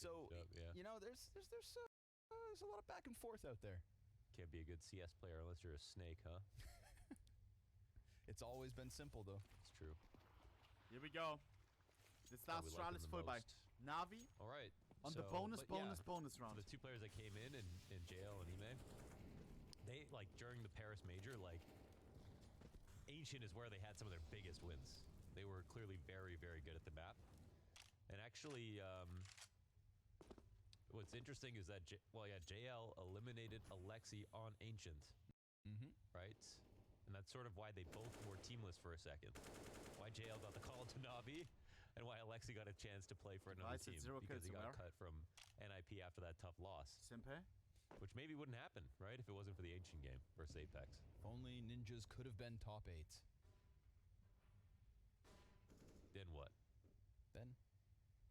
So, yeah. you know, there's a lot of back and forth out there. Can't be a good CS player unless you're a snake, huh? It's always been simple, though. It's true. Here we go. This is the Astralis full by NAVI. All right. On the bonus round. The two players that came in JL and Ime, they, like, during the Paris Major, like, Ancient is where they had some of their biggest wins. They were clearly very, very good at the map. And actually, what's interesting is that, JL eliminated Alexi on Ancient. Right? And that's sort of why they both were teamless for a second. Why JL got the call to NAVI, and why Alexi got a chance to play for another team. Because he got cut from NIP after that tough loss. Simpe. Which maybe wouldn't happen, right? If it wasn't for the Ancient game versus Apex. If only Ninjas could have been top 8. Then what? Then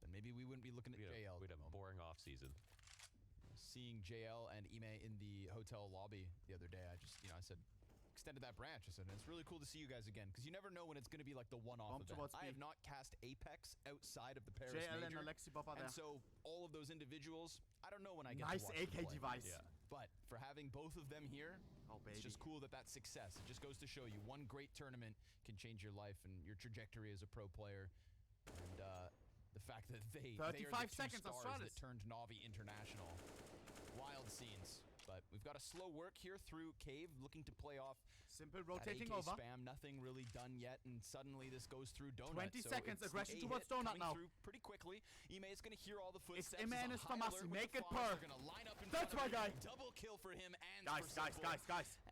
maybe we wouldn't be looking at JL. We'd have a boring off season. Seeing JL and Ime in the hotel lobby the other day, I said, extended that branch. I said, it's really cool to see you guys again, because you never know when it's going to be like the one-off event. I have not cast Apex outside of the Paris Major. JL and Alexi Bob are there. And so all of those individuals, I don't know when I get nice to watch AK device. Yeah. But for having both of them here, it's just cool that that's success. It just goes to show you one great tournament can change your life and your trajectory as a pro player. And the fact that they are the two stars that turned NAVI international. Wild scenes. But we've got a slow work here through Cave, looking to play off. Simple rotating AK over. Spam, nothing really done yet, and suddenly this goes through Donut. 20 seconds, aggression towards Donut now. Through pretty quickly. Ime is going to hear all the footsteps. It's Ime and his Famasi, make it per. That's my guy. Double kill for him and guys.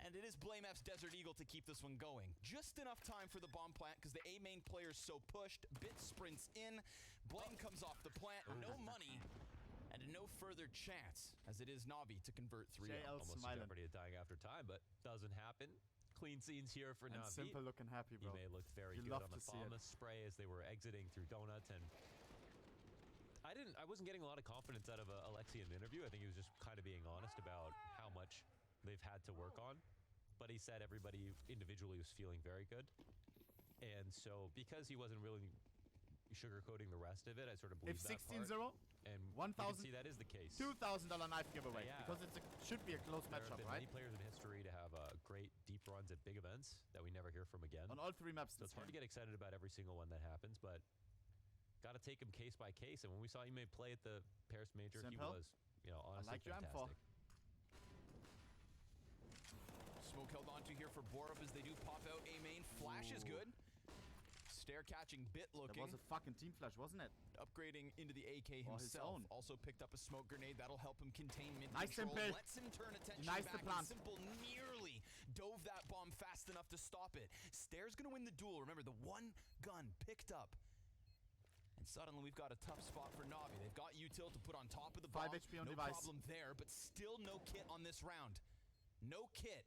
And it is Blame F's Desert Eagle to keep this one going. Just enough time for the bomb plant because the A main player is so pushed. Bit sprints in. Blame comes off the plant. No money. And no further chance, as it is NAVI to convert 3-0. Almost Jeopardy of dying after time, but doesn't happen. Clean scenes here for NAVI. Simple looking happy, bro. Ime looked very good on the bomb spray as they were exiting through Donut, and I wasn't getting a lot of confidence out of Alexi in the interview. I think he was just kind of being honest about how much they've had to work on. But he said everybody individually was feeling very good. And so because he wasn't really sugarcoating the rest of it, I sort of believe that part. If 16-0, and 1,000. See, that is the case. $2,000 knife giveaway because it should be a close matchup, there have been right? many players in history to have great deep runs at big events that we never hear from again. On all 3 maps. So it's hard to get excited about every single one that happens, but got to take him case by case. And when we saw Ime play at the Paris Major, he was, honestly fantastic. Smoke held onto here for Borup as they do pop out A main. Flash is good. Stare catching Bit looking. That was a fucking team flash, wasn't it? Upgrading into the AK himself. Also picked up a smoke grenade. That'll help him contain mid nice control. Simple. Lets him turn attention nice back. Plan. Simple nearly dove that bomb fast enough to stop it. Stare's gonna win the duel. Remember, the one gun picked up. And suddenly we've got a tough spot for NAVI. They've got util to put on top of the bomb. 5 HP on no device. Problem there, but still no kit on this round. No kit.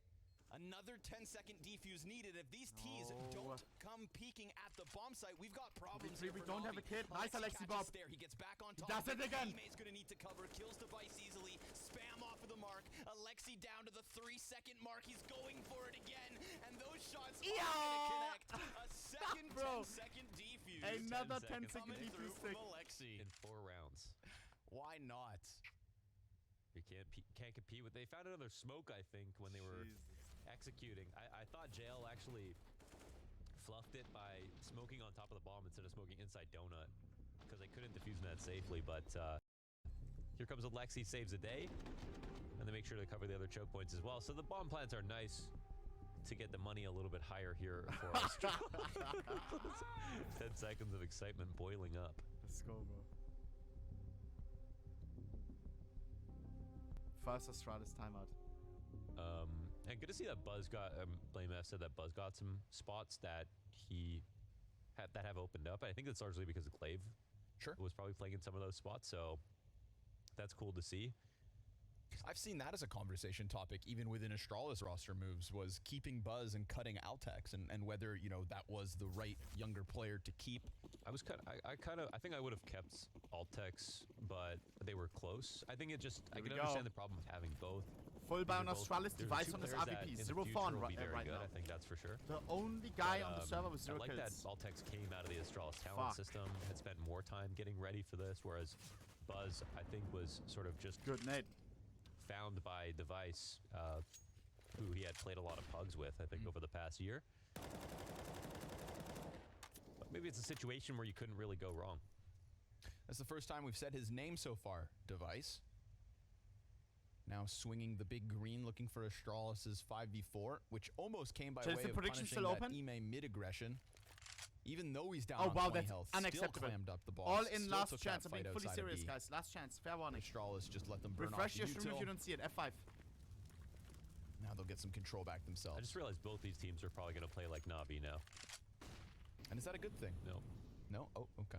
Another 10-second defuse needed. If these T's don't come peeking at the bomb site, we've got problems here. We don't have a kit. Nice Alexi Bob. There. He gets back on top. He does it again. Teammate's going to need to cover. Kills device easily. Spam off of the mark. Alexi down to the 3-second mark. He's going for it again. And those shots are going to connect. A second 10-second defuse. Another 10-second defuse from Alexi. In 4 rounds. Why not? You can't compete with. They found another smoke, I think, when they were executing. I thought JL actually fluffed it by smoking on top of the bomb instead of smoking inside Donut because they couldn't defuse that safely. But here comes Alexi, saves the day, and they make sure to cover the other choke points as well. So the bomb plants are nice to get the money a little bit higher here for us. 10 seconds of excitement boiling up. Let's go, bro. First Astralis timeout. And good to see that Buzz got, Blame F said that Buzz got some spots that that have opened up. I think that's largely because of Clave. Sure. Was probably playing in some of those spots, so that's cool to see. I've seen that as a conversation topic, even within Astralis roster moves, was keeping Buzz and cutting Altex, and whether, that was the right younger player to keep. I think I would have kept Altex, but they were close. I think I can understand the problem of having both. Full buy on Astralis, device on this RVP, 0 fun right now. I think that's for sure. The only guy on the server with 0 kills. I like that Altex came out of the Astralis talent system, had spent more time getting ready for this, whereas Buzz, I think, was sort of just Good nade. found by Device, who he had played a lot of pugs with, I think, over the past year. But maybe it's a situation where you couldn't really go wrong. That's the first time we've said his name so far, Device. Now swinging the big green, looking for Astralis' 5v4, which almost came by way of punishing that Ime mid-aggression. Even though he's down on 20 health, unacceptable. Still clammed up the ball. All in, still last took chance. that I'm being fight fully outside of serious, B. guys. Last chance. Fair warning. Astralis just let them burn Refresh off your the stream if you util. don't see it. F5. Now they'll get some control back themselves. I just realized both these teams are probably going to play like NAVI now. And is that a good thing? No. No? Oh, okay.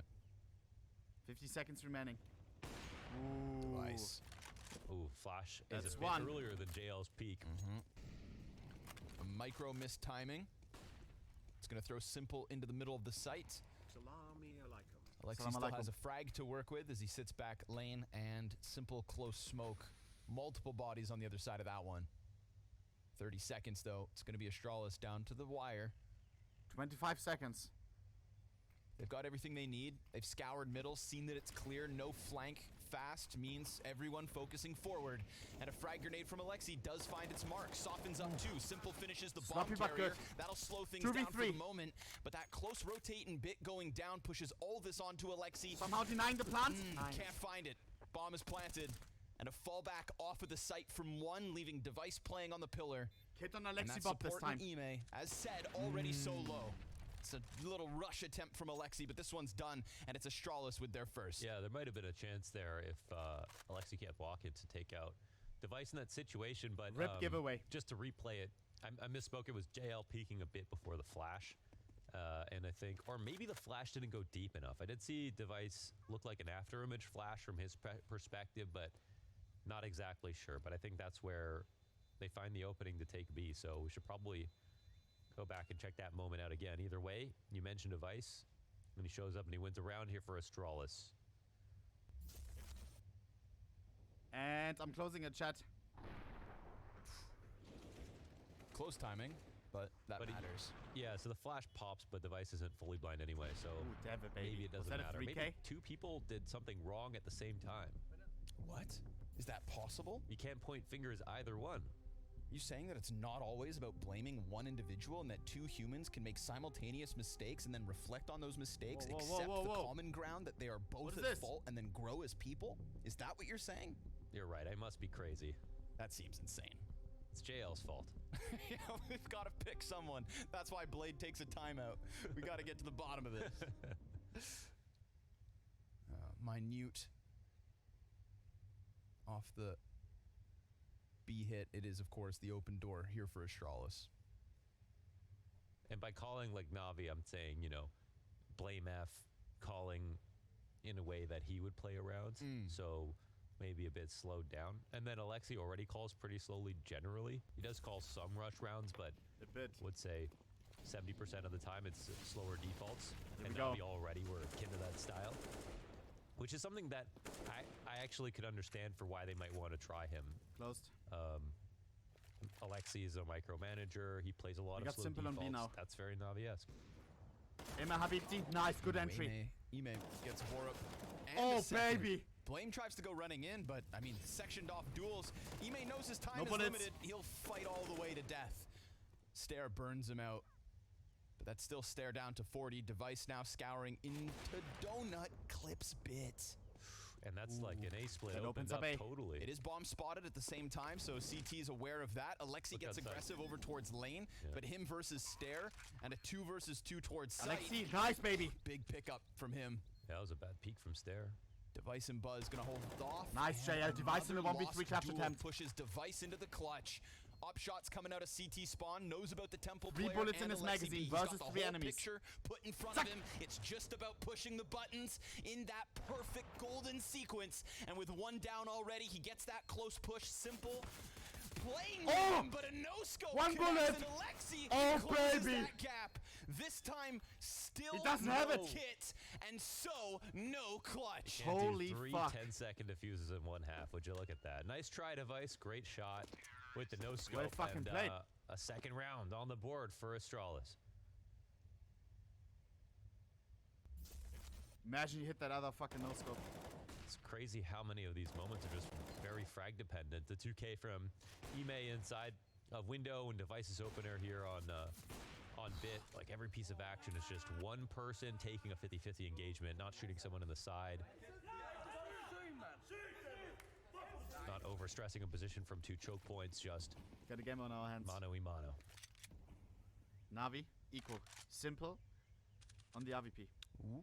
50 seconds remaining. Ooh. Device. Ooh, Flash That's is a bit one. earlier than JL's peak. A micro missed timing. It's going to throw Simple into the middle of the site. Alexi Salam still alaikum. has a frag to work with as he sits back lane, and Simple close smoke. Multiple bodies on the other side of that one. 30 seconds, though. It's going to be Astralis down to the wire. 25 seconds. They've got everything they need. They've scoured middle, seen that it's clear. No flank fast means everyone focusing forward. And a frag grenade from Alexi does find its mark. Softens up too. Simple finishes the bomb Sloppy but carrier. good. That'll slow things 2v3. down for the moment. But that close rotating bit going down pushes all this onto Alexi. Somehow denying the plant. Nice. Can't find it. Bomb is planted. And a fallback off of the site from one, leaving Device playing on the pillar. Hit on And Alexi that Bob this support time. in Ime, as said, already so low. It's a little rush attempt from Alexi, but this one's done, and it's Astralis with their first. Yeah, there might have been a chance there if Alexi kept walking to take out Device in that situation, but Rip giveaway. just to replay it, I misspoke. It was JL peeking a bit before the flash, and I think, or maybe the flash didn't go deep enough. I did see Device look like an after image flash from his perspective, but not exactly sure. But I think that's where they find the opening to take B, so we should probably go back and check that moment out again. Either way, you mentioned Device, and he shows up and he wins a round here for Astralis. And I'm closing a chat. Close timing, but that matters. Yeah, so the flash pops, but Device isn't fully blind anyway, so Ooh, Dev it, baby. maybe it Was doesn't that a matter. 3K? Maybe two people did something wrong at the same time. What? Is that possible? You can't point fingers either one. You saying that it's not always about blaming one individual and that two humans can make simultaneous mistakes and then reflect on those mistakes, Whoa, whoa, accept whoa, whoa. the common ground that they are both is at this? fault and then grow as people? Is that what you're saying? You're right, I must be crazy. That seems insane. It's JL's fault. Yeah, we've got to pick someone. That's why Blade takes a timeout. We got to get to the bottom of this. Minute off the B hit. It is, of course, the open door here for Astralis. And by calling like Navi, I'm saying, you know, blame F, calling in a way that he would play around. So maybe a bit slowed down. And then Alexi already calls pretty slowly generally. He does call some rush rounds, but A bit. would say 70% of the time it's slower defaults. Here And we go. Navi already were akin to that style. Which is something that I actually could understand for why they might want to try him. Closed. Alexi is a micromanager. He plays a lot We of got slow Simple on B defaults. now. That's very Navi-esque. Emma Habibti. Nice, good entry. Ime gets Borup. And Oh, a second. baby. Blame tries to go running in, but, I mean, sectioned off duels. Ime knows his time No is bullets. limited. He'll fight all the way to death. Stare burns him out. But that's still Stare down to 40. Device now scouring into Donut. Clips bit. And that's like an A split That opens opens up up A. totally. It is bomb spotted at the same time, so CT is aware of that. Alexi Look gets outside. aggressive over towards lane, Yeah. but him versus Stare, and a 2 versus 2 towards site. Alexi, nice, baby. Big pickup from him. That was a bad peek from Stare. Device and Buzz gonna hold off. Nice, And JL. Device in the another 1v3 lost clutch duel attempt. pushes Device into the clutch. Up shots coming out of CT spawn, knows about the Temple 3 player bullets in and his Alexi magazine B. He's got versus the 3 whole enemies. Picture put in front of him. It's just about pushing the buttons in that perfect golden sequence. And with one down already, he gets that close push. Simple playing with him, but a no-scope One connects, bullet. and Alexi Oh, closes baby. that gap. This time, still He doesn't no have it. kit, and so no clutch. Can't Holy do 3 fuck. 10-second diffuses in one half. Would you look at that? Nice try, Device. Great shot with the no scope. fucking And played. a second round on the board for Astralis. Imagine you hit that other fucking no-scope. It's crazy how many of these moments are just very frag dependent. The 2K from Ime inside of window and devices opener here on bit. Like every piece of action is just one person taking a 50-50 engagement, not shooting someone in the side. Not overstressing a position from 2 choke points, just got a game on our hands. Mano y mano. Navi, equal. Simple on the AVP. Ooh.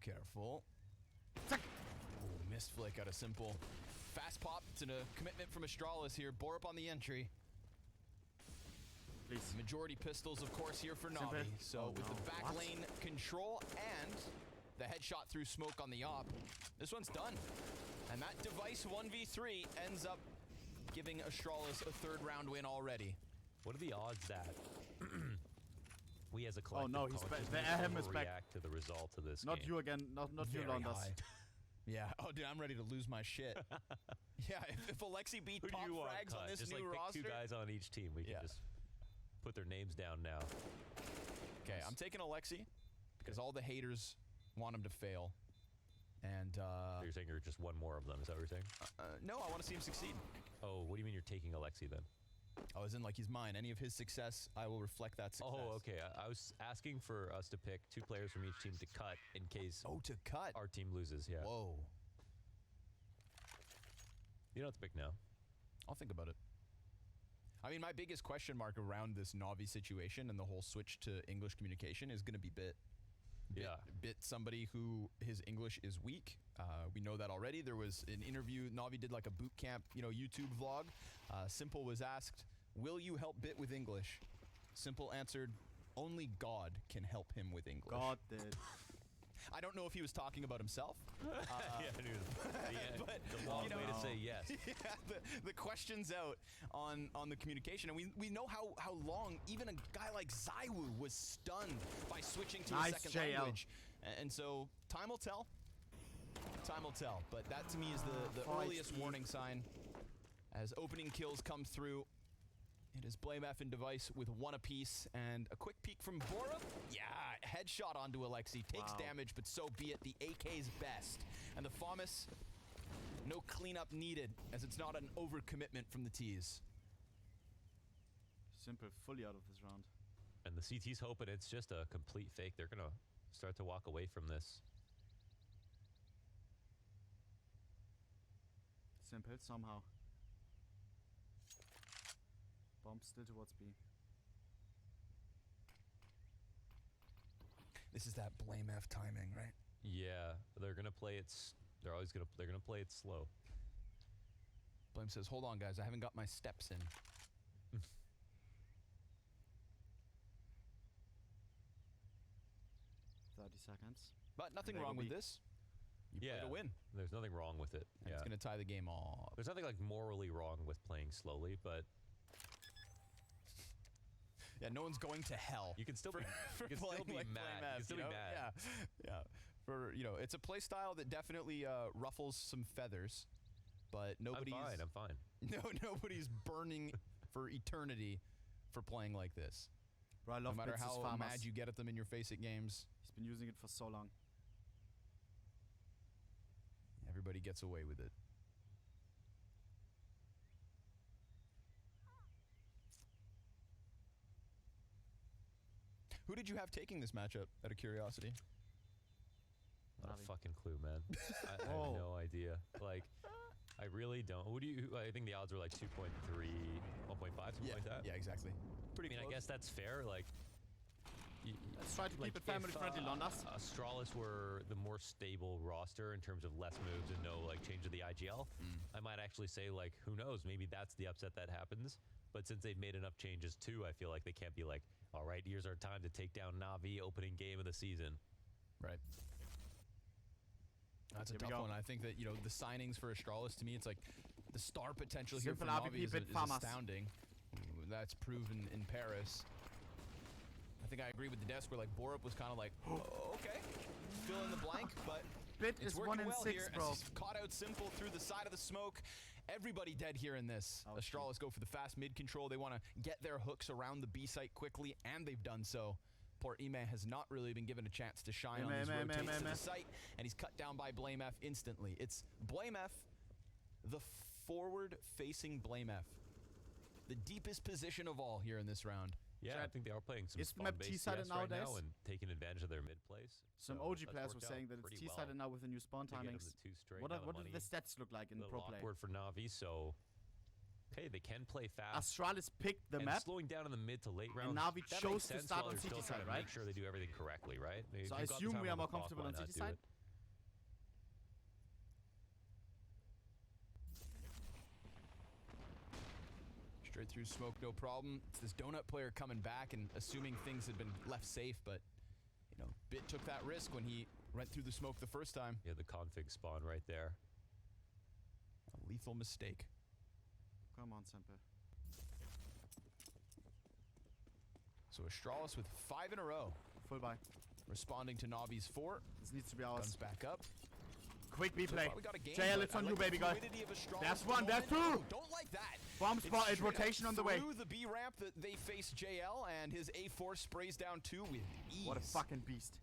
Careful. Ooh, missed flick out of Simple. Fast pop. It's a commitment from Astralis here. Borup on the entry. Please. Majority pistols, of course, here for Navi. So with the back lane control and the headshot through smoke on the op, this one's done. And that device 1v3 ends up giving Astralis a 3rd round win already. What are the odds that we as a collective react to the result of this Not game? you again, not you, Londas. Yeah. Oh, dude, I'm ready to lose my shit. Yeah, if Alexi beat top frags on this just new like roster. Pick 2 guys on each team. We can just put their names down now. Okay, I'm taking Alexi because all the haters want him to fail. And so you're saying you're just one more of them, is that what you're saying? No, I want to see him succeed. Oh, what do you mean you're taking Alexi then? Oh, as in like he's mine. Any of his success, I will reflect that success. Oh, okay. I was asking for us to pick 2 players from each team to cut in case to cut our team loses, yeah. Whoa. You don't have to pick now. I'll think about it. I mean, my biggest question mark around this Navi situation and the whole switch to English communication is going to be Bit. Bit somebody who his English is weak. We know that already. There was an interview. Navi did like a boot camp, YouTube vlog. Simple was asked, "Will you help Bit with English?" Simple answered, "Only God can help him with English." God did. I don't know if he was talking about himself. But the long way to say yes. Yeah, the question's out on the communication, and we know how long even a guy like Zaiwu was stunned by switching to a second language, and so time will tell. Time will tell, but that to me is the earliest warning sign as opening kills come through. It is Blame F and Device with 1 apiece, and a quick peek from Borup. Yeah, headshot onto Alexi. Takes damage, but so be it. The AK's best. And the FAMAS, no cleanup needed, as it's not an overcommitment from the T's. Simple, fully out of this round. And the CT's hoping it's just a complete fake. They're going to start to walk away from this. Simple, somehow. Bomb still towards B. This is that Blame F timing, right? Yeah, they're gonna play it. They're gonna play it slow. Blame says, "Hold on, guys, I haven't got my steps in." 30 seconds. But nothing wrong with this. You play to win. There's nothing wrong with it. And it's gonna tie the game off. There's nothing like morally wrong with playing slowly, but. Yeah, no one's going to hell. You can still be mad. You can still be mad. Yeah. It's a play style that definitely ruffles some feathers, but nobody's. I'm fine. Nobody's burning for eternity for playing like this. Bro, I love no matter how FAMAS. mad you get at them in your face at games. He's been using it for so long. Everybody gets away with it. Who did you have taking this matchup, out of curiosity? Not a fucking clue, man. I have no idea. Like, I really don't. I think the odds were like 2.3, 1.5, something like that. Yeah, exactly. Pretty close. I guess that's fair. Like, let's try to keep it family friendly, Londas. Astralis were the more stable roster in terms of less moves and no change of the IGL. I might actually say who knows? Maybe that's the upset that happens. But since they've made enough changes too, I feel like they can't be all right, here's our time to take down Navi, opening game of the season. Right. That's a tough one. I think that, the signings for Astralis, to me, it's like the star potential here for Navi is astounding. That's proven in Paris. I think I agree with the desk where Borup was kind of okay, fill in the blank, but Bit it's is working 1 in well 6, here. bro. Caught out Simple through the side of the smoke. Everybody dead here in this. Astralis go for the fast mid control. They want to get their hooks around the B site quickly, and they've done so. Poor Ime has not really been given a chance to shine on these rotates to the site, and he's cut down by BlameF instantly. It's BlameF, the forward-facing BlameF. The deepest position of all here in this round. Yeah, I think they are playing some is the map spawn-based T-sided CS right nowadays? now and taking advantage of their mid plays. Some So OG that's players were worked out saying that it's pretty T-sided well. now with the new spawn They get them timings. the 2 straight, What now do the money. stats look like in A little pro play? awkward for Navi, so okay, they can play fast. Astralis picked the and map. slowing down in the mid to late rounds. And Navi that chose makes to sense start while on they're still CT trying side, to right? Make sure they do everything correctly, right? If So I you've got the assume time we are on the more clock, comfortable why on not CT do side. it? Straight through smoke, no problem. It's this donut player coming back and assuming things had been left safe, but you know, Bit took that risk when he went through the smoke the first time. Yeah, the config spawn right there. A lethal mistake. Come on, Semper. So Astralis with 5 in a row, Full buy. responding to Navi's 4. This needs to be ours. Guns back up. Quick B So play. far we got a game, JL, but it's I on you, like the baby girl. fluidity of Astralis There's at the one, there's moment. two. Oh, don't like that. Bomb It's spotted, straight up rotation on the way. through the B ramp that they face JL, and his A4 sprays down 2 with ease. What a fucking beast.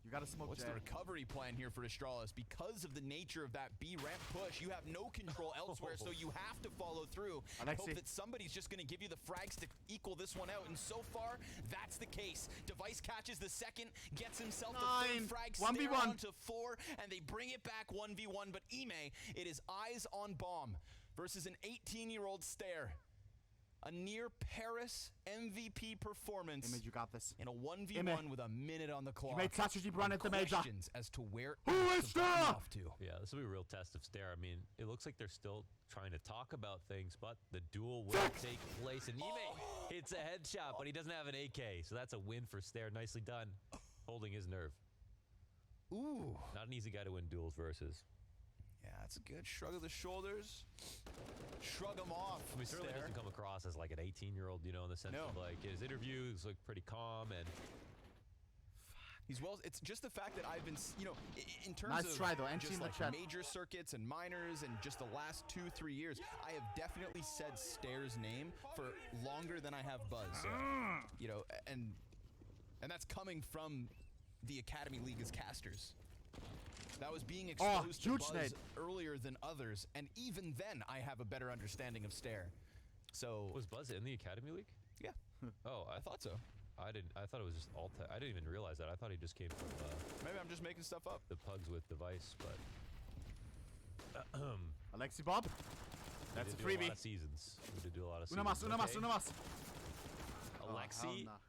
You gotta smoke What's JL. the recovery plan here for Astralis? Because of the nature of that B ramp push, you have no control elsewhere, so you have to follow through and hope that somebody's just going to give you the frags to equal this one out. And so far, that's the case. Device catches the second, gets himself the third frag, 1v1 onto 4, and they bring it back 1v1. But Ime, it is eyes on bomb versus an 18-year-old Stare. A near Paris MVP performance. Image, you got this. In a 1v1 with a minute on the clock. He made such a deep run at the major. Questions as to where Who is there? off to. Yeah, this will be a real test of Stare. I mean, it looks like they're still trying to talk about things, but the duel will take place. And Ime hits a headshot, but he doesn't have an AK, so that's a win for Stare. Nicely done, holding his nerve. Ooh. Not an easy guy to win duels versus. Yeah, that's a good shrug of the shoulders. Shrug him off. I mean, certainly Stare. doesn't come across as like an 18-year-old, you know, in the sense of like his interviews look pretty calm and. He's well. It's just the fact that I've been, you know, in terms Nice of try, though. just in the like chat. major circuits and minors and just the last 2-3 years, I have definitely said Stare's name for longer than I have Buzz. You know, and that's coming from the Academy League as casters. That was being exposed to Buzz earlier than others, and even then, I have a better understanding of Stare. So Was Buzz in the Academy League? yeah. Oh, I thought so. I didn't. I thought it was just alt. I didn't even realize that. I thought he just came from Maybe I'm just making stuff up. the Pugs with Device, but Alexi Bob. That's a we did do a freebie. lot of seasons. We did do a lot of Una mas, seasons. una mas, Okay. una mas. Alexi, Oh, hell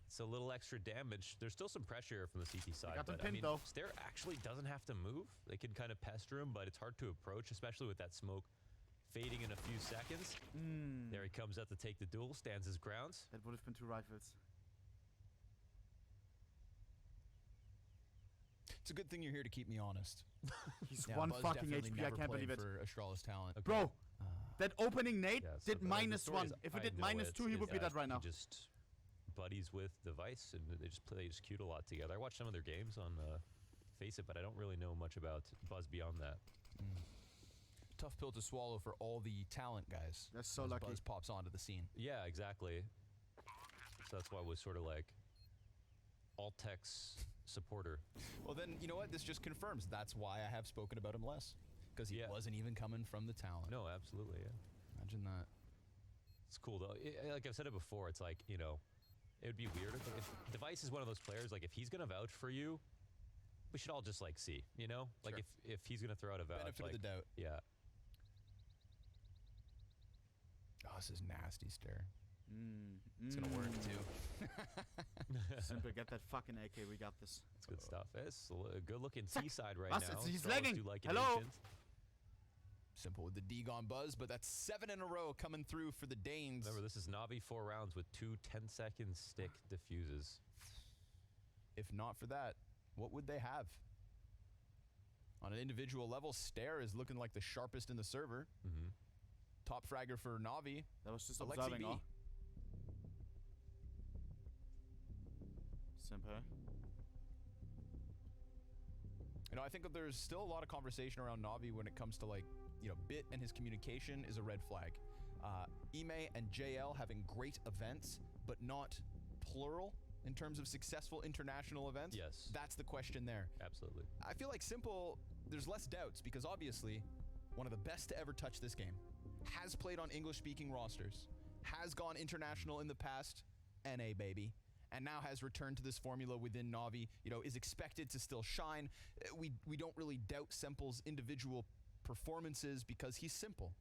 it's a little extra damage. There's still some pressure from the CT side. got them But I pinned, mean, though. Stare actually doesn't have to move. They can kind of pester him, but it's hard to approach, especially with that smoke fading in a few seconds. There he comes out to take the duel, stands his grounds. That would have been 2 rifles. It's a good thing you're here to keep me honest. He's Yeah, 1 Buzz fucking definitely HP. I never can't played believe it. for Astralis talent. Okay. Bro, that opening nade Yeah, so did the minus story 1. is If it I did know minus it 2, he is would be that dead right now. He just buddies with Device, and they just cute a lot together. I watched some of their games on Face It, but I don't really know much about Buzz beyond that. Tough pill to swallow for all the talent guys. That's so as lucky. Buzz pops onto the scene. Yeah, exactly. So that's why I was sort of like Altex supporter. Well, then, you know what? This just confirms that's why I have spoken about him less. Because he wasn't even coming from the talent. No, absolutely, yeah. Imagine that. It's cool though. Like I've said it before, it's like, you know, it would be weird if Device is one of those players, like if he's gonna vouch for you, we should all just like see, you know? Like Sure. if he's gonna throw out a vouch, Benefit like, of the doubt. yeah. Oh, this is nasty Stare. It's going to work, too. Simple, get that fucking AK. We got this. It's good stuff. It's a good looking T-side right Was, now. he's Astralis lagging. do like it Hello? ancient. Simple with the D gone Buzz, but that's 7 in a row coming through for the Danes. Remember, this is Navi 4 rounds with 2 10-second stick diffuses. If not for that, what would they have? On an individual level, Stare is looking like the sharpest in the server. Top fragger for Navi. That was just Alexi observing, B. huh? Simple. You know, I think that there's still a lot of conversation around Navi when it comes to, like, you know, Bit and his communication is a red flag. Ime and JL having great events, but not plural in terms of successful international events? Yes. That's the question there. Absolutely. I feel like Simple, there's less doubts because obviously one of the best to ever touch this game, has played on English-speaking rosters, has gone international in the past, NA baby, and now has returned to this formula within Navi, you know, is expected to still shine. We don't really doubt Simple's individual performances because he's Simple.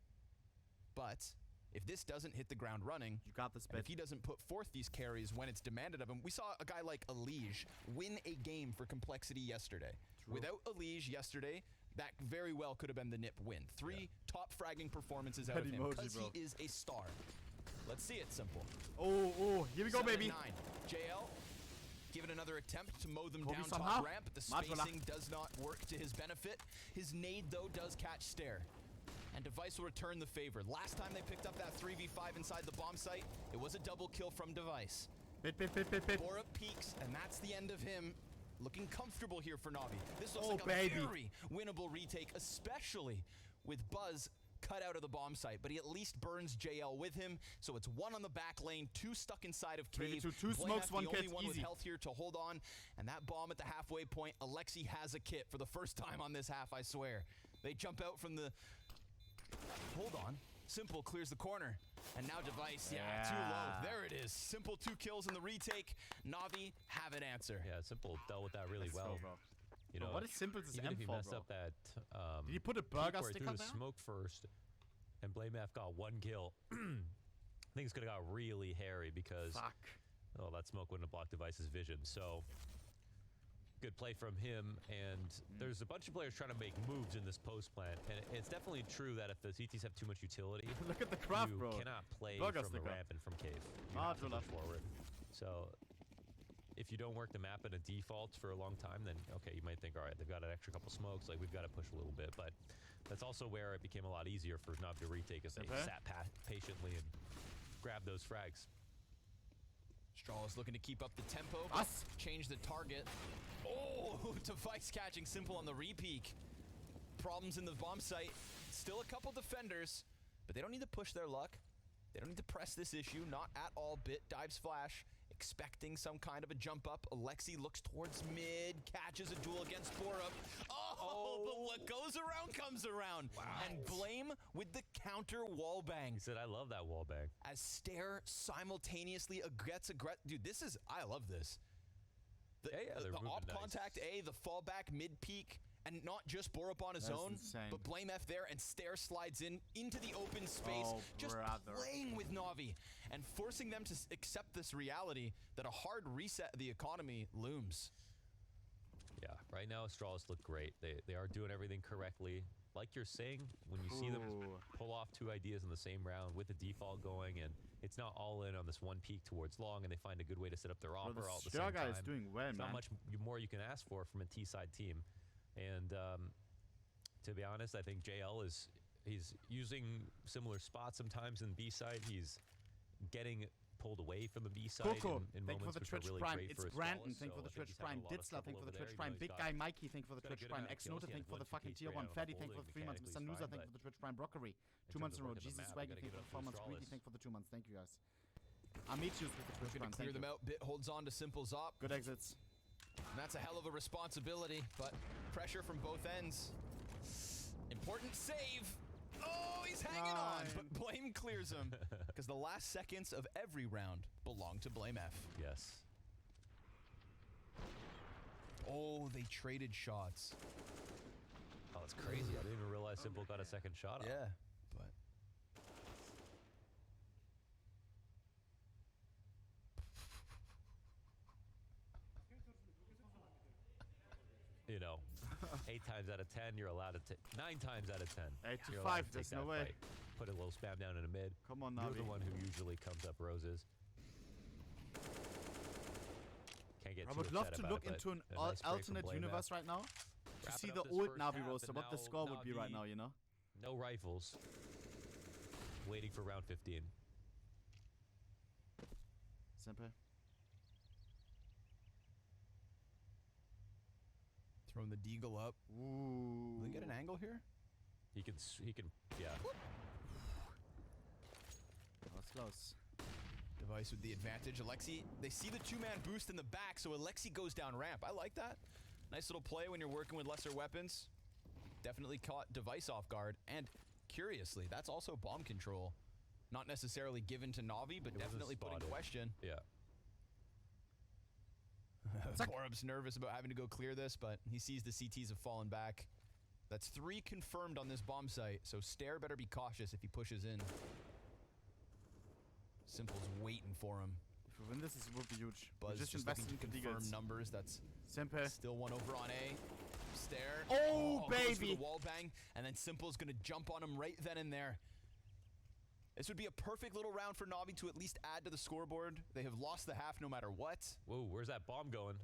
But if this doesn't hit the ground running, you got this, and if he doesn't put forth these carries when it's demanded of him, we saw a guy like Elige win a game for Complexity yesterday. True. Without Elige yesterday, that very well could have been the NIP win. 3 top fragging performances out of him because he is a star. Let's see it, Simple. Oh, here we go, baby. 9. JL giving another attempt to mow them Kobe down somehow. top ramp, but the spacing does not work to his benefit. His nade, though, does catch Stair. And Device will return the favor. Last time they picked up that 3v5 inside the bomb site, it was a double kill from Device. Bit. Borup peaks, and that's the end of him. Looking comfortable here for Navi. This looks like a very winnable retake, especially with Buzz cut out of the bomb site, but he at least burns JL with him, so it's 1 on the back lane, 2 stuck inside of cave. 2 smokes, 1 the kit, only one easy. with health here to hold on, and that bomb at the halfway point, Alexi has a kit for the first time on this half, I swear. They jump out from the... Hold on. Simple clears the corner, and now Device, yeah, too low. There it is. Simple 2 kills in the retake. Navi have an answer. Yeah, Simple dealt with that really well. Bro. You know, what is Simple's even M if he for, messed bro? up that Did he put a burger peak where he stick threw on the there? smoke first, and Blame F got 1 kill, things could have got really hairy because that smoke wouldn't have blocked Device's vision. So good play from him, and there's a bunch of players trying to make moves in this post plant, and it's definitely true that if the CTs have too much utility, look at the craft, you bro. cannot play Burger from the sticker. ramp and from cave. You have to push forward. So if you don't work the map in a default for a long time, then okay, you might think, all right, they've got an extra couple smokes, like we've got to push a little bit, but that's also where it became a lot easier for Navi to retake as they sat patiently and grabbed those frags. Straw is looking to keep up the tempo, change the target. Oh, Device catching Simple on the re-peek. Problems in the bomb site. Still a couple defenders, but they don't need to push their luck. They don't need to press this issue, not at all. Bit dives flash, expecting some kind of a jump up. Alexi looks towards mid, catches a duel against Borup. Oh, but what goes around comes around. Wow. And Blame with the counter wall bang. He said, I love that wall bang. As Stair simultaneously gets aggressive. Dude, this is, I love this. The op contact A, the fallback mid-peak, and not just Borup on his own, but Blame F there, and Stair slides into the open space, just playing with Navi, and forcing them to accept this reality that a hard reset of the economy looms. Yeah, right now Astralis look great. They are doing everything correctly. Like you're saying, when you see them pull off 2 ideas in the same round with the default going, and it's not all in on this 1 peak towards long, and they find a good way to set up their offer all at the same time. Is doing well, Not much more you can ask for from a T-side team. And to be honest, I think JL he's using similar spots sometimes in B side. He's getting pulled away from the B side in thank moments for the which are Twitch really Prime. great It's for Brandon, Astralis, thank for the Twitch Prime. Ditzler, thank for the Twitch Prime. Big Guy Mikey, thank for the Twitch Prime. Exnota, thank for the fucking tier 1. Fetty, thank for the 3 months. Mr. Noosa, thank for the Twitch Prime. Brockery, 2 months in a row. Jesus Swaggy, thank for the 4 months. Greedy, thank for the 2 months. Thank you guys. Amichius with the Twitch Prime. Clear them out. Bit holds on to Simple's op. Good exits. And that's a hell of a responsibility, but pressure from both ends. Important save. Oh, he's hanging on, but Blame clears him because the last seconds of every round belong to Blame F. Yes. Oh, they traded shots. Oh, it's crazy. I didn't even realize Simple got a second shot off. Yeah, but... You know, 8 times out of 10, you're allowed to take 9 times out of 10. 8 to 5, there's no way. Fight. Put a little spam down in the mid. Come on, You're Navi. the one who usually comes up roses. Can't get I would love to look into an alternate universe right now to see the old Navi roster, what the score would be right now, you know? No rifles. Waiting for round 15. Simple. Throwing the deagle up. Ooh. Will he get an angle here? He can, yeah. That's close. Device with the advantage. Alexi, they see the two-man boost in the back, so Alexi goes down ramp. I like that. Nice little play when you're working with lesser weapons. Definitely caught Device off guard. And curiously, that's also bomb control. Not necessarily given to Navi, but definitely put in question. Yeah. Borub's nervous about having to go clear this, but he sees the CTs have fallen back. That's 3 confirmed on this bomb site, so Stair better be cautious if he pushes in. Simple's waiting for him. If we win this, it would be huge. Buzz just looking to confirm numbers. That's Simple. Still one over on A. Stair. Oh, baby! The wall bang, and then Simple's gonna jump on him right then and there. This would be a perfect little round for Navi to at least add to the scoreboard. They have lost the half no matter what. Whoa, where's that bomb going?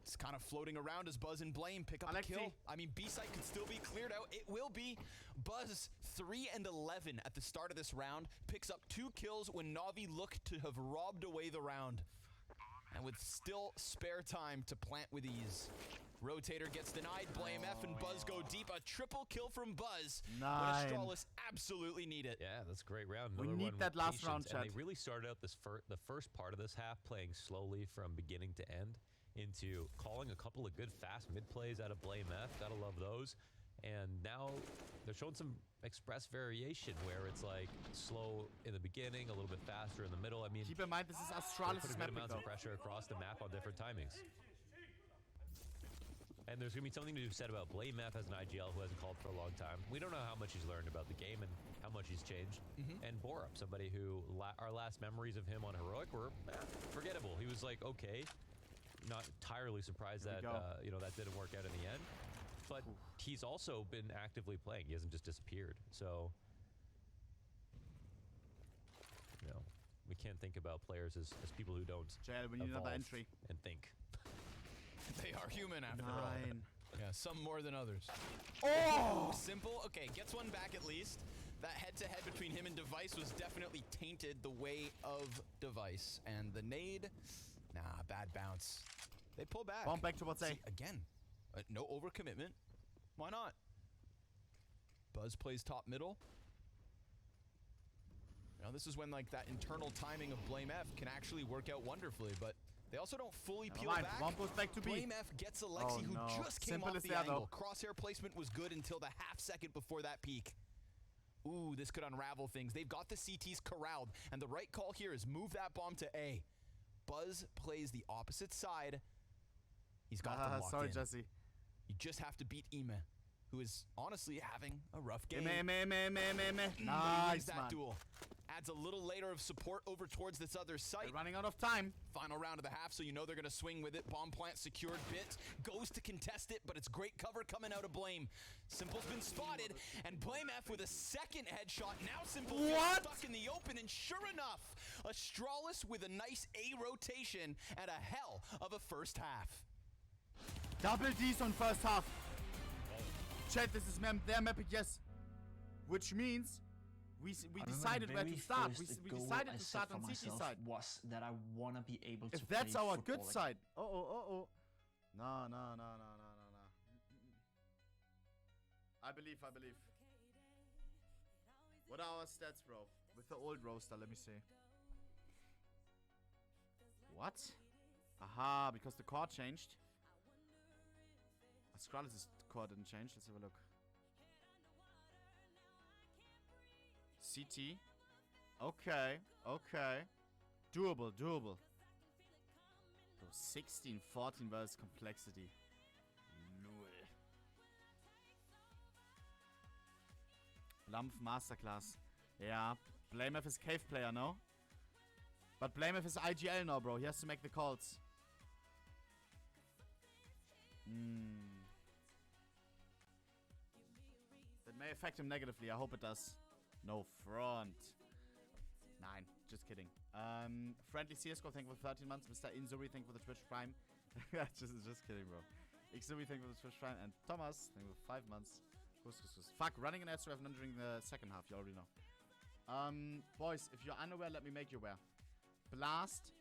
It's kind of floating around as Buzz and Blame pick up a kill. I mean, B-site could still be cleared out. It will be. Buzz, 3 and 11 at the start of this round, picks up 2 kills when Navi look to have robbed away the round. And with still spare time to plant with ease. Rotator gets denied. Blame F and Buzz go deep. A triple kill from Buzz. But Astralis absolutely need it. Yeah, that's a great round. We need that last round, chat. And they really started out the first part of this half playing slowly from beginning to end into calling a couple of good fast mid plays out of Blame F. Gotta love those. And now they're showing some express variation where it's like slow in the beginning, a little bit faster in the middle. I mean, keep in mind this is Astralis' put good amounts of pressure across the map on different timings. And there's going to be something to be said about Blame F as an IGL who hasn't called for a long time. We don't know how much he's learned about the game and how much he's changed. And Borup, somebody who our last memories of him on Heroic were forgettable. He was like, okay, not entirely surprised that you know, that didn't work out in the end. But he's also been actively playing. He hasn't just disappeared. So, you know, we can't think about players as people who don't we need another entry and think. They are human after all. Yeah, some more than others. Oh! Simple. Okay, gets one back at least. That head-to-head between him and Device was definitely tainted the way of Device. And the nade, nah, bad bounce. They pull back. Bomb back towards A. Again, no overcommitment. Why not? Buzz plays top middle. Now this is when like that internal timing of Blame F can actually work out wonderfully, but they also don't fully peel back. One goes back to B. Blame F gets Alexi, who just came off the angle. Crosshair placement was good until the half second before that peak. Ooh, this could unravel things. They've got the CTs corralled, and the right call here is move that bomb to A. Buzz plays the opposite side. He's got them locked sorry, in. Jesse. You just have to beat Ime, who is honestly having a rough game. Nice, that duel. Adds a little layer of support over towards this other site. They're running out of time. Final round of the half, so you know they're going to swing with it. Bomb plant secured. Bit goes to contest it, but it's great cover coming out of Blame. Simple's been spotted, and Blame F with a second headshot. Now Simple stuck in the open, and sure enough, Astralis with a nice A rotation and a hell of a first half. Double D's on first half. Chat, this is their map, yes. Which means we decided where to start. We decided to start on CT side. Was that I want to be able to if that's our good again. side. No. I believe. What are our stats, bro? With the old roster, let me see. What? Aha, because the core changed. Astralis' core didn't change. Let's have a look. CT. Okay. Doable. So 16, 14 versus complexity. Null. Lampf Masterclass. Yeah. Blame F is cave player, no? But Blame F is IGL now, bro. He has to make the calls. That may affect him negatively. I hope it does. No front. 9. Just kidding. Friendly CSGO, thank you for 13 months. Mr. Inzuri, thank you for the Twitch Prime. just kidding, bro. Xzuri, thank you for the Twitch Prime. And Thomas, thank you for 5 months. Fuck, running an S2F during the second half. You already know. Boys, if you're unaware, let me make you aware. Blast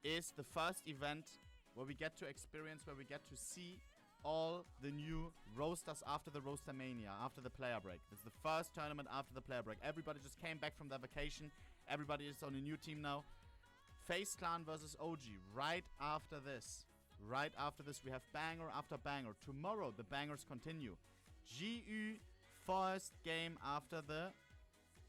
is the first event where we get to experience, where we get to see all the new roasters after the Roaster Mania, after the player break. This is the first tournament after the player break. Everybody just came back from their vacation. everybody is on a new team now. Face Clan versus OG. Right after this. Right after this, we have banger after banger. Tomorrow, the bangers continue. GU first game after the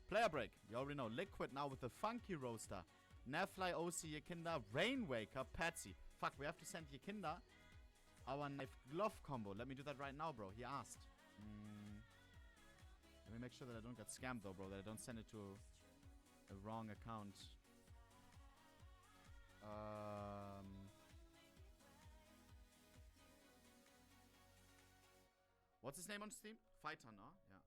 player break. You already know. Liquid now with the Funky Roaster. Nefly, OC, Yakinda, Rainwaker, Patsy. Fuck, we have to send Yakinda our knife glove combo. Let me do that right now, bro. He asked. Let me make sure that I don't get scammed, though, bro. That I don't send it to a wrong account. What's his name on Steam? Fighter, no? Yeah.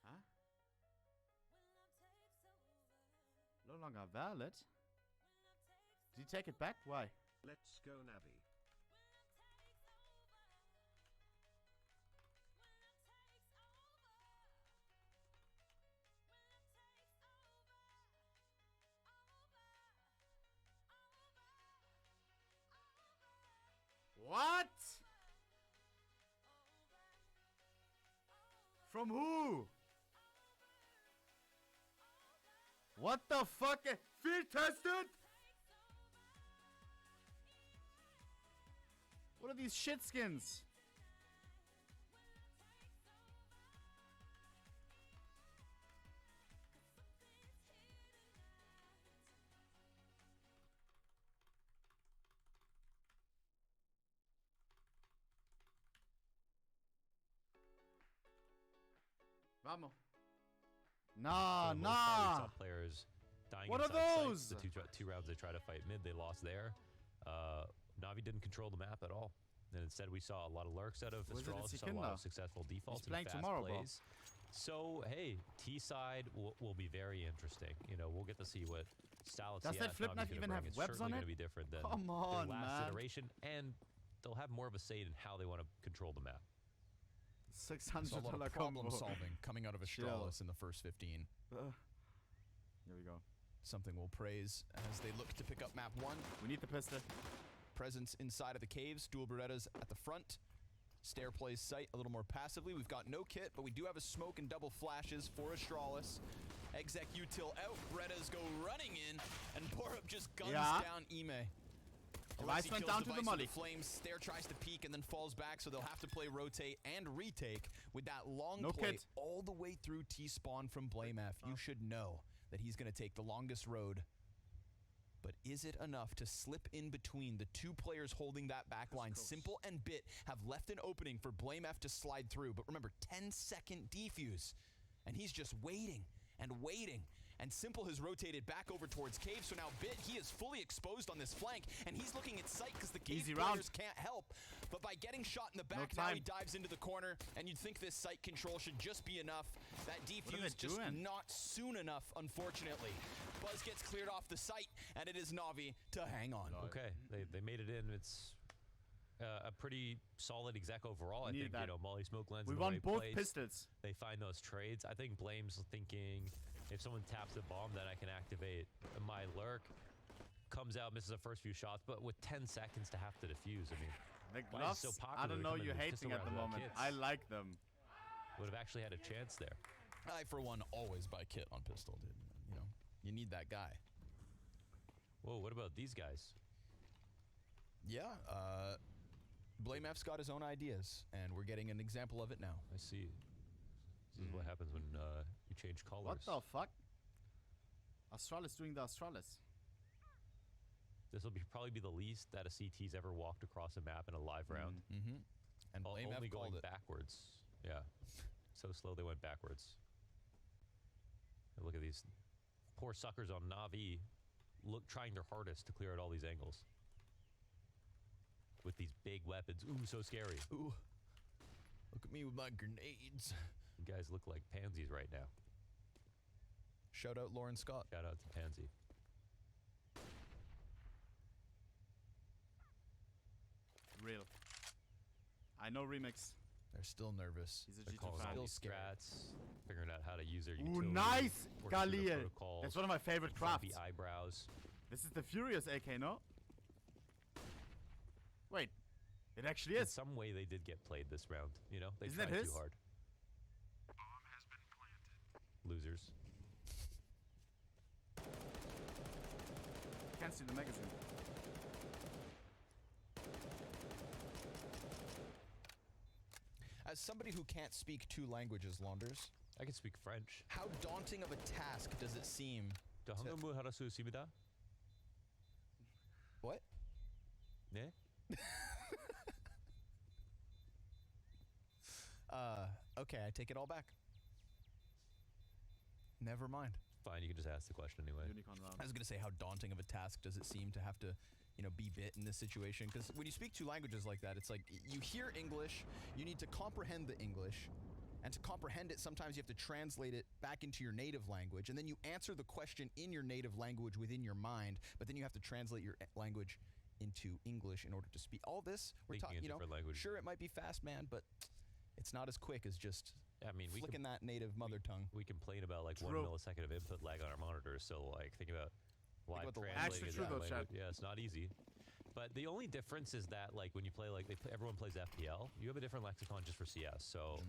Huh? No longer valid? Did he take it back? Why? Let's go, NAVI. What? From who? What the fuck? Field tested? What are these shit skins? Vamos. Nah, nah. Top players dying. What are those? Sites. The two rounds they try to fight mid, they lost there. NAVI didn't control the map at all. And instead, we saw a lot of lurks out of Astralis. We saw a lot of successful defaults and fast plays. So, hey, T side will be very interesting. You know, we'll get to see what style Does that flip knife even have webs on it? It's certainly going to be different than their last iteration, and they'll have more of a say in how they want to control the map. $600 a lot of problem combo. solving coming out of Astralis in the first 15. Here we go. Something we'll praise as they look to pick up map 1. We need the pistol. Presence inside of the caves. Dual Berettas at the front. Stair plays sight a little more passively. We've got no kit, but we do have a smoke and double flashes for Astralis. Exec util out. Berettas go running in, and Borup just guns down Ime. Device went down to the molly. Flames. Stair tries to peek and then falls back, so they'll have to play rotate and retake with that long play all the way through T-spawn from BlameF. You should know that he's going to take the longest road. But is it enough to slip in between the two players holding that back line? Simple and Bit have left an opening for BlameF to slide through. But remember, 10-second defuse. And he's just waiting and waiting. And Simple has rotated back over towards Cave, so now Bit, he is fully exposed on this flank, and he's looking at sight because the Cave players can't help. But by getting shot in the back, now he dives into the corner, and you'd think this sight control should just be enough. That defuse just not soon enough, unfortunately. Buzz gets cleared off the site, and it is Navi to hang on. Okay, they made it in. It's a pretty solid exec overall. I think, you know, Molly Smoke lands in the right place. We won both pistols. They find those trades. I think Blame's thinking, if someone taps the bomb, then I can activate my lurk. Comes out, misses the first few shots, but with 10 seconds to have to defuse, I mean, the gloves, so I don't know, you're hating at the moment. I like them. Would have actually had a chance there. I, for one, always buy kit on pistol, dude. You know, you need that guy. Whoa, what about these guys? Yeah, BlameF's got his own ideas, and we're getting an example of it now. I see. This is what happens when you change colors. What the fuck? Astralis doing the Astralis. This will probably be the least that a CT's ever walked across a map in a live round. And BlameF only going called it backwards. Yeah. So slow they went backwards. And look at these poor suckers on NAVI trying their hardest to clear out all these angles. With these big weapons. Ooh, so scary. Ooh. Look at me with my grenades. You guys look like pansies right now. Shout out Lauren Scott. Shout out to Pansy. Real. I know Remix. They're still nervous. He's a They're G2 calling fan. all these strats, figuring out how to use their utility. Ooh, nice, Galil. That's one of my favorite crafts. Eyebrows. This is the Furious AK, no? Wait, it actually is. In some way, they did get played this round. You know, they Isn't tried that his? too hard. Losers. Can't see the magazine. As somebody who can't speak 2 languages, Launders, I can speak French. how daunting of a task does it seem? 한국말 할 수 있습니다. What? 네? Okay, I take it all back. Never mind. Fine, you can just ask the question anyway. Unicorn round. I was gonna say, how daunting of a task does it seem to have to, be bit in this situation? Because when you speak 2 languages like that, it's like you hear English, you need to comprehend the English, and to comprehend it, sometimes you have to translate it back into your native language, and then you answer the question in your native language within your mind, but then you have to translate your language into English in order to speak. All this, we're talking, sure, it might be fast, man, but it's not as quick as just flicking that native mother tongue. We complain about like 1 millisecond of input lag on our monitors, so like think about live translating it that way. Yeah, it's not easy. But the only difference is that like when you play everyone plays FPL, you have a different lexicon just for CS. So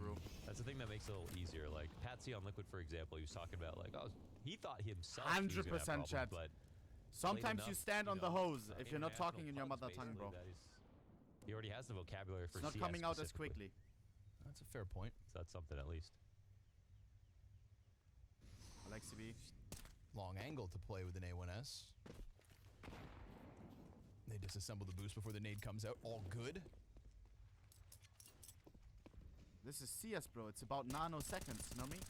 that's the thing that makes it a little easier. Like Patsy on Liquid, for example, he was talking about like, oh, he thought himself 100% chat. But sometimes you stand on the hose if you're not talking in your mother tongue, bro. He already has the vocabulary for CS. It's not coming out as quickly. That's a fair point. So that's something at least. Alexi B. Long angle to play with an A1S. They disassemble the boost before the nade comes out. All good. This is CS, bro. It's about nanoseconds, you know what I mean?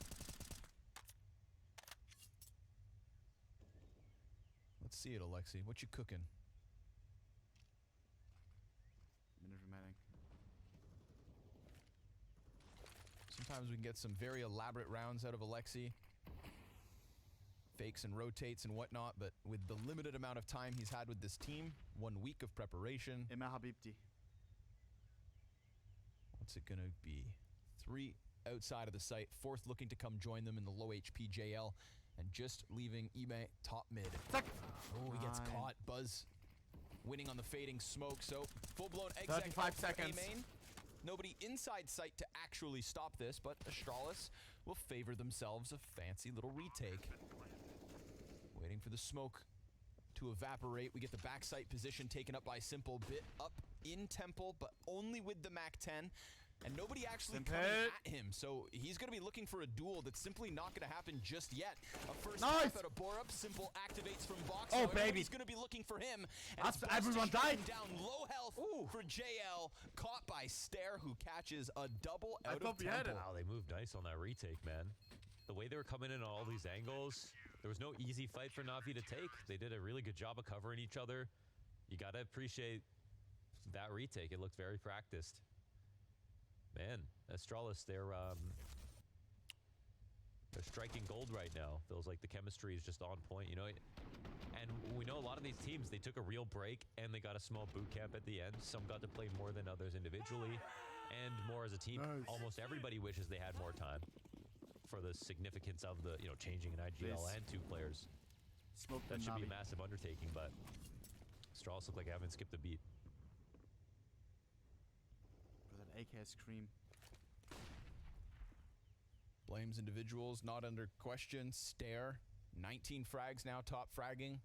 Let's see it, Alexi. What you cooking? Minute remaining. Sometimes we can get some very elaborate rounds out of Alexi. Fakes and rotates and whatnot, but with the limited amount of time he's had with this team, 1 week of preparation. Immer Habibti. What's it gonna be? 3 outside of the site, 4th looking to come join them in the low HP JL, and just leaving Ime top mid. Oh, he gets caught. Buzz winning on the fading smoke, so full-blown exec 35 seconds. main. Nobody inside sight to actually stop this, but Astralis will favor themselves a fancy little retake. Waiting for the smoke to evaporate. We get the backside position taken up by Simple. Bit up in Temple, but only with the MAC-10. And nobody actually coming at him. So he's going to be looking for a duel that's simply not going to happen just yet. A first step out of Borup. Simple activates from box. Oh, so baby. He's going to be looking for him. And everyone died. Down low health for JL. Caught by Stare, who catches a double out of Temple. Wow, they moved nice on that retake, man. The way they were coming in on all these angles, there was no easy fight for NAVI to take. They did a really good job of covering each other. You got to appreciate that retake. It looked very practiced. Man, Astralis, they're striking gold right now. Feels like the chemistry is just on point, And we know a lot of these teams, they took a real break and they got a small boot camp at the end. Some got to play more than others individually and more as a team. Nice. Almost everybody wishes they had more time for the significance of the, changing an IGL and 2 players. That should be a massive undertaking, but Astralis look like they haven't skipped a beat. AK scream. Blames individuals not under question. Stare. 19 frags now, top fragging.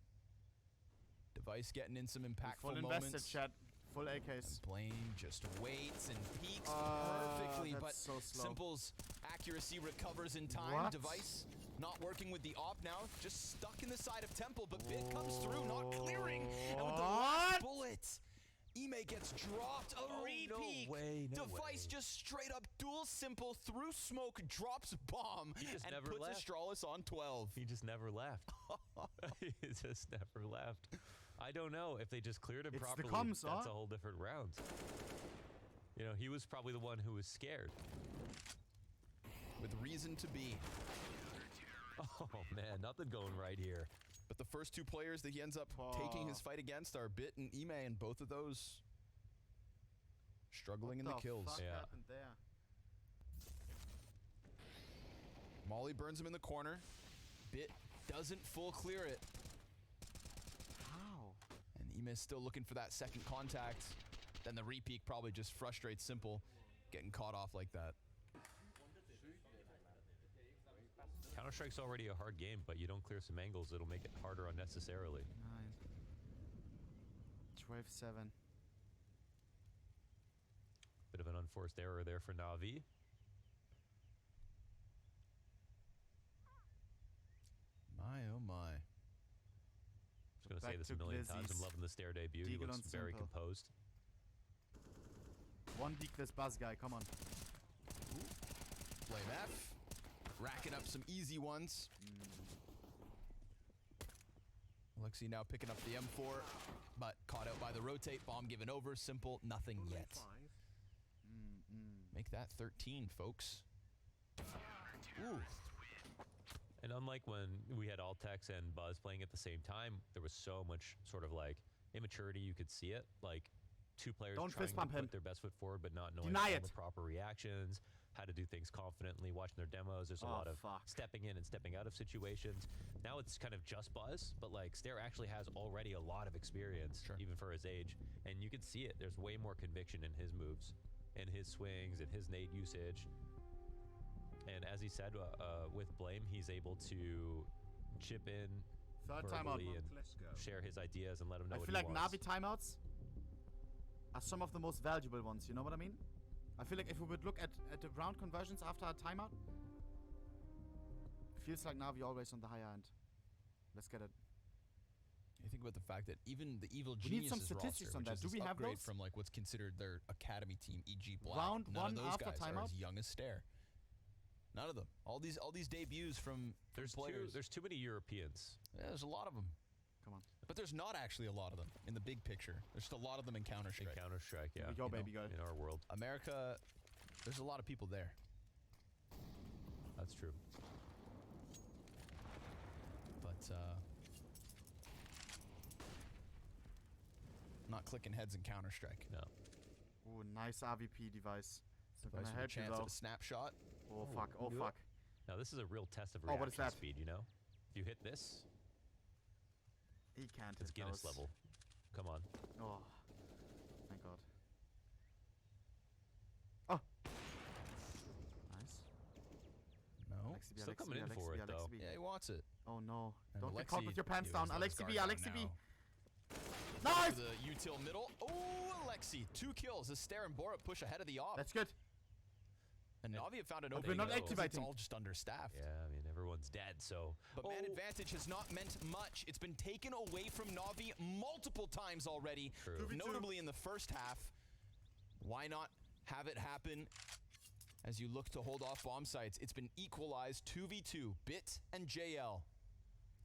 Device getting in some impactful moments. Invested, chat. Full AKs. And Blame just waits and peeks perfectly, but so slow. Simple's accuracy recovers in time. What? Device not working with the op now, just stuck in the side of Temple, but Bit comes through, not clearing. And with the last bullet, Ime gets dropped. A repeat. No Device way. just straight up dual Simple through smoke, drops bomb, and puts Astralis on 12. He just never left. He just never left. I don't know if they just cleared it properly. That's a whole different round. He was probably the one who was scared. With reason to be. Oh man, nothing going right here. But the first 2 players that he ends up taking his fight against are Bit and Ime, and both of those struggling in the kills. What happened there? Molly burns him in the corner. Bit doesn't full clear it. How? And Ime's still looking for that second contact. Then the repeat probably just frustrates Simple, getting caught off like that. Counter-Strike's already a hard game, but you don't clear some angles, it'll make it harder unnecessarily. 9. 12-7. Bit of an unforced error there for Navi. My, oh my. Just going to say this a million times. I'm loving the Stare debut. He looks very composed. One weak this Buzz guy, come on. Blame F. Racking up some easy ones. Alexi now picking up the M4, but caught out by the rotate. Bomb given over. Simple, nothing yet. Make that 13, folks. Ooh. And unlike when we had Altex and Buzz playing at the same time, there was so much sort of like immaturity. You could see it. Like two players trying to put their best foot forward, but not knowing all the proper reactions, how to do things confidently, watching their demos. There's a lot of stepping in and stepping out of situations. Now it's kind of just Buzz, but like Stare actually has already a lot of experience, even for his age. And you can see it. There's way more conviction in his moves, and his swings, and his nade usage. And as he said, with Blame, he's able to chip in verbally and share his ideas and let him know what he wants. I feel like Navi timeouts are some of the most valuable ones, you know what I mean? I feel like if we would look at the round conversions after a timeout, it feels like Navi always on the higher end. Let's get it. You think about the fact that even the Evil Geniuses some statistics roster, on that. Do we have those? From like what's considered their academy team, e.g. Black. Round None one of those after guys timeout? are as young as Stare. None of them. All these debuts from players. There's too many Europeans. Yeah, there's a lot of them. Come on. But there's not actually a lot of them in the big picture. There's just a lot of them in Counter-Strike. In Counter-Strike, yeah. Go, baby, go. In our world. America, there's a lot of people there. That's true. But, not clicking heads in Counter-Strike. No. Ooh, nice RVP device. It's not gonna help you chance though. at a snapshot. Oh, fuck. Oh, fuck. Now, this is a real test of reaction speed, you know? If you hit this, he can't it's hit Guinness those. level. Come on. Oh, thank God. Oh. Nice. No. Alexi Still coming in for it, though. Yeah, he wants it. Oh, no. And Don't get caught with your pants down. Alexi B, Alexi B. Nice! The util middle. Oh, Alexi. 2 kills as Stare and Borup push ahead of the op. That's good. And Navi have found an opening. We're not activating. It's all just understaffed. Yeah, I mean, everyone's dead, so... But man advantage has not meant much. It's been taken away from Navi multiple times already. True. Notably in the first half. Why not have it happen as you look to hold off bomb sites? It's been equalized 2v2. Bit and JL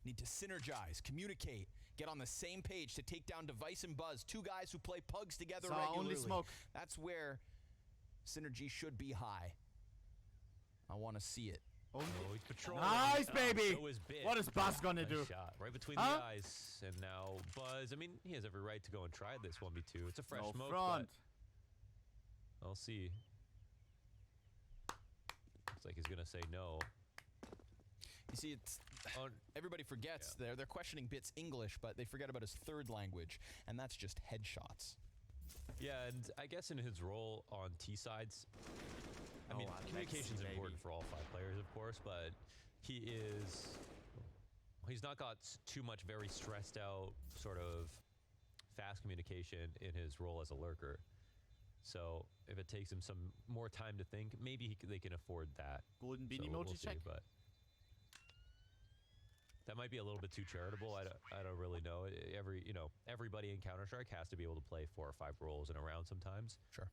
need to synergize, communicate, get on the same page to take down Device and Buzz. 2 guys who play pugs together regularly. Only smoke. That's where synergy should be high. I want to see it. Oh, he's patrolling. Nice, baby! So is Bit. What is Buzz gonna do? Shot right between the eyes. And now Buzz, I mean, he has every right to go and try this 1v2. It's a fresh smoke, front. But I'll see. Looks like he's going to say no. You see, it's everybody forgets they're questioning Bit's English, but they forget about his third language, and that's just headshots. Yeah, and I guess in his role on T-sides, I mean, communication is important for all 5 players, of course, but he's not got too much very stressed out sort of fast communication in his role as a lurker. So if it takes him some more time to think, maybe they can afford that. Golden beanie emoji check. But that might be a little bit too charitable. I don't really know. Everybody in Counter-Strike has to be able to play 4 or 5 roles in a round sometimes. Sure.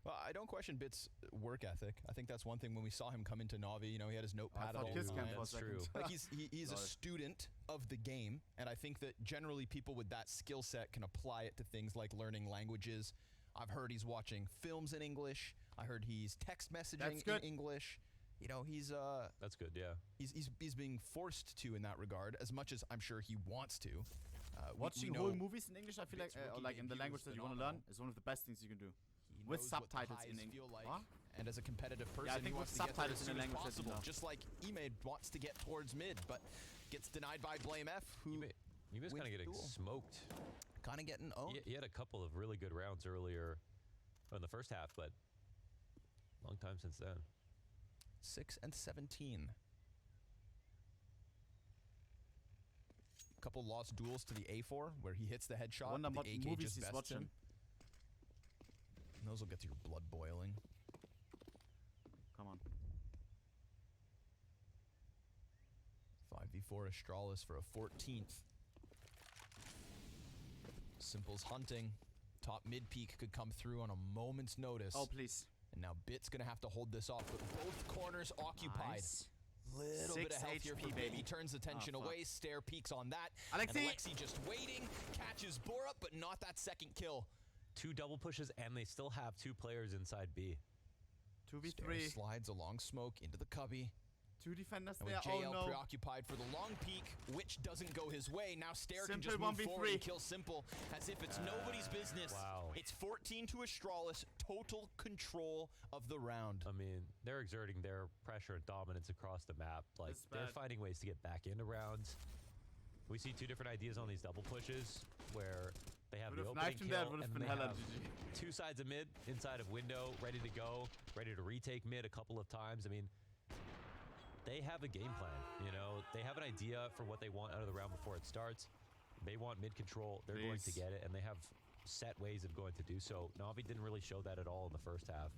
Well, I don't question Bit's work ethic. I think that's one thing when we saw him come into Navi, he had his notepad at all times. That's true. Like he's a student of the game, and I think that generally people with that skill set can apply it to things like learning languages. I've heard he's watching films in English. I heard he's text messaging in English. He's that's good, yeah. He's being forced to in that regard, as much as I'm sure he wants to. Watching whole movies in English, I feel like in the language that you want to learn, is one of the best things you can do. With subtitles in English. And as a competitive person, I think he with wants to get subtitles there in as a soon as language possible. Just like Emade wants to get towards mid, but gets denied by Blame F, who he was kind of getting smoked. Kind of getting owned. He had a couple of really good rounds earlier in the first half, but long time since then. 6 and 17. couple lost duels to the A4 where he hits the headshot. Wonder the what AK movies just he's bests watching. him. And those will get your blood boiling. Come on. 5v4 Astralis for a 14th. Simple's hunting. Top mid peak could come through on a moment's notice. Oh, please. And now Bit's gonna have to hold this off, but both corners occupied. Nice. Little bit of health here for HP, Bit. baby. He turns attention away. Stare peeks on that. Alexi! And Alexi just waiting, catches Borup, but not that second kill. 2 double pushes, and they still have 2 players inside B. 2v3. Stare slides along smoke into the cubby. 2 defenders And there. with JL Oh no. preoccupied for the long peek, which doesn't go his way. Now Stare can Simple just move 1v3. forward and kill Simple as if it's nobody's business. Wow. It's 14 to Astralis, total control of the round. I mean, they're exerting their pressure and dominance across the map. Like, This is they're bad. finding ways to get back into rounds. We see 2 different ideas on these double pushes where they have the Would've opening knifed him there, kill, would've and been they hella have GG. 2 sides of mid, inside of window, ready to go, ready to retake mid a couple of times. I mean, they have a game plan, you know? They have an idea for what they want out of the round before it starts. They want mid control, they're going to Please. get it, and they have set ways of going to do so. Navi didn't really show that at all in the first half.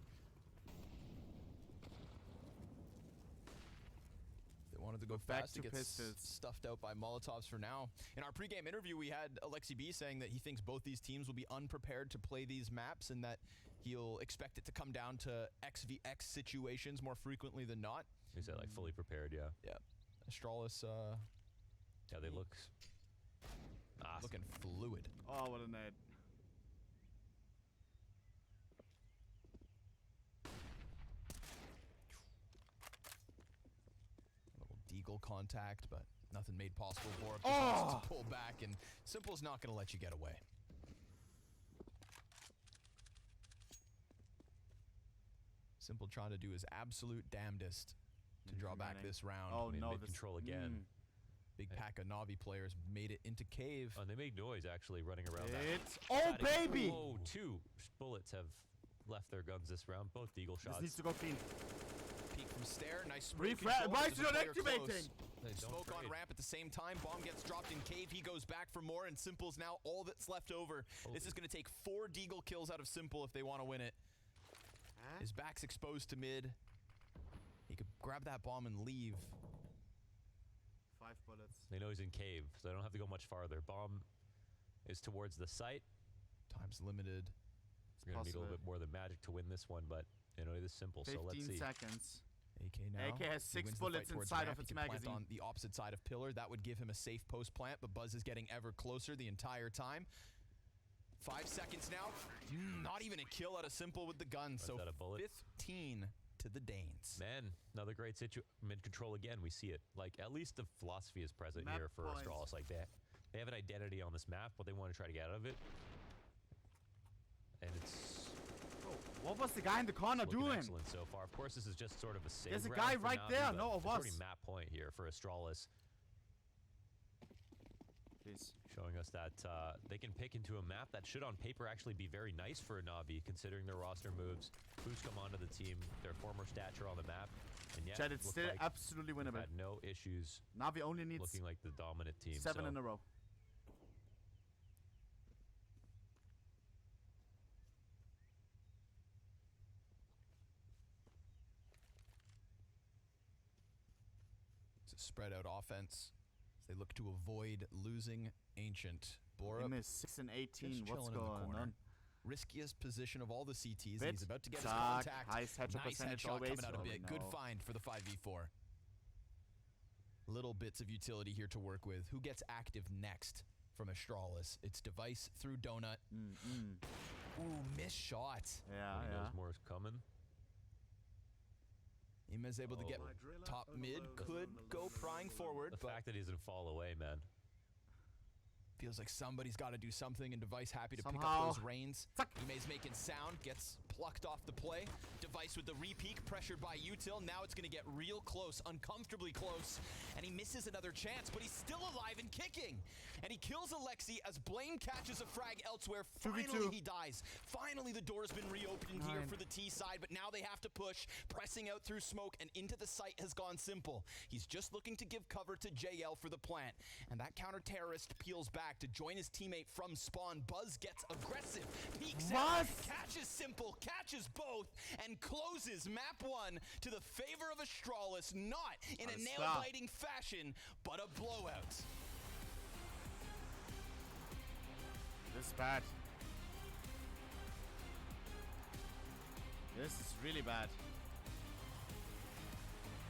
They wanted to go Back fast to to get pistols. stuffed out by Molotovs for now. In our pregame interview, we had Alexi B saying that he thinks both these teams will be unprepared to play these maps and that he'll expect it to come down to XVX situations more frequently than not. He said, like, fully prepared, yeah. Yeah. Astralis Yeah, they look looking fluid. Oh, what a nade. A little deagle contact, but nothing made possible for him. Oh! To pull back, and Simple's not going to let you get away. Simple trying to do his absolute damnedest to draw back Manning. this round. Oh I mean, no, mid this control again. Big pack of Navi players made it into cave. Oh, and they made noise actually running around that. It's oh baby! Oh, 2 bullets have left their guns this round. Both deagle shots. This needs to go clean. Peek from Stare, nice smoke Refresh. control, Why but is there's it a not player close. activating? They don't Smoke on trade. ramp at the same time. Bomb gets dropped in cave. He goes back for more, and Simple's now all that's left over. This is going to take 4 deagle kills out of Simple if they want to win it. His back's exposed to mid. He could grab that bomb and leave. 5 bullets. They know he's in cave, so they don't have to go much farther. Bomb is towards the site. Time's limited. We're going to need a little bit more than magic to win this one, but you know, it is simple, so let's 15 see. seconds. AK now. AK has He 6 wins the bullets fight towards inside ramp. of its He can plant magazine. on the opposite side of pillar. That would give him a safe post plant, but Buzz is getting ever closer the entire time. 5 seconds now. Not even a kill out of Simple with the gun. So that a bullet? 15 to the Danes. Man, another great mid control again. We see it. Like, at least the philosophy is present Map here for points. Astralis. Like that, they have an identity on this map, what they want to try to get out of it, and it's What was the guy in the corner looking doing? excellent so far. Of course, this is just sort of a save. There's a round guy for right Navi, there. but No, it it's was. already map point here for Astralis, Please. showing us that they can pick into a map that should, on paper, actually be very nice for Navi, considering their roster moves, who's come onto the team, their former stature on the map, and yet Chad, it's look still like absolutely they've winnable. had no issues Navi only needs looking like the dominant team. 7 so in a row. It's a spread out offense. As they look to avoid losing Ancient. Borup Him is 6 and 18. just What's chilling in the going corner. on? Riskiest position of all the CTs. Bit. And he's about to get his Zack, contact. highest headshot Nice percentage headshot always. coming out of Oh, Bit. Good no. find for the 5v4. Little bits of utility here to work with. Who gets active next from Astralis? It's Device through Donut. Ooh, missed shot. Yeah, he yeah. knows more is coming. Ima's able to get top mid. Could go prying forward, The but fact that he doesn't fall away, man. Feels like somebody's got to do something, and Device happy to pick Somehow. up those reins. Ime's making sound, gets plucked off the play. Device with the re-peek, pressured by Util. Now it's going to get real close, uncomfortably close, and he misses another chance, but he's still alive and kicking. And he kills Alexi as Blaine catches a frag elsewhere. Finally, he dies. Finally, the door's been reopened here for the T side, but now they have to push, pressing out through smoke, and into the site has gone simple. He's just looking to give cover to JL for the plant, and that counter-terrorist peels back to join his teammate from spawn. Buzz gets aggressive, peeks out, catches Simple, catches both, and closes map 1 to the favor of Astralis, not in a nail-biting fashion, but a blowout. This is bad. This is really bad.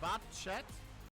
But chat,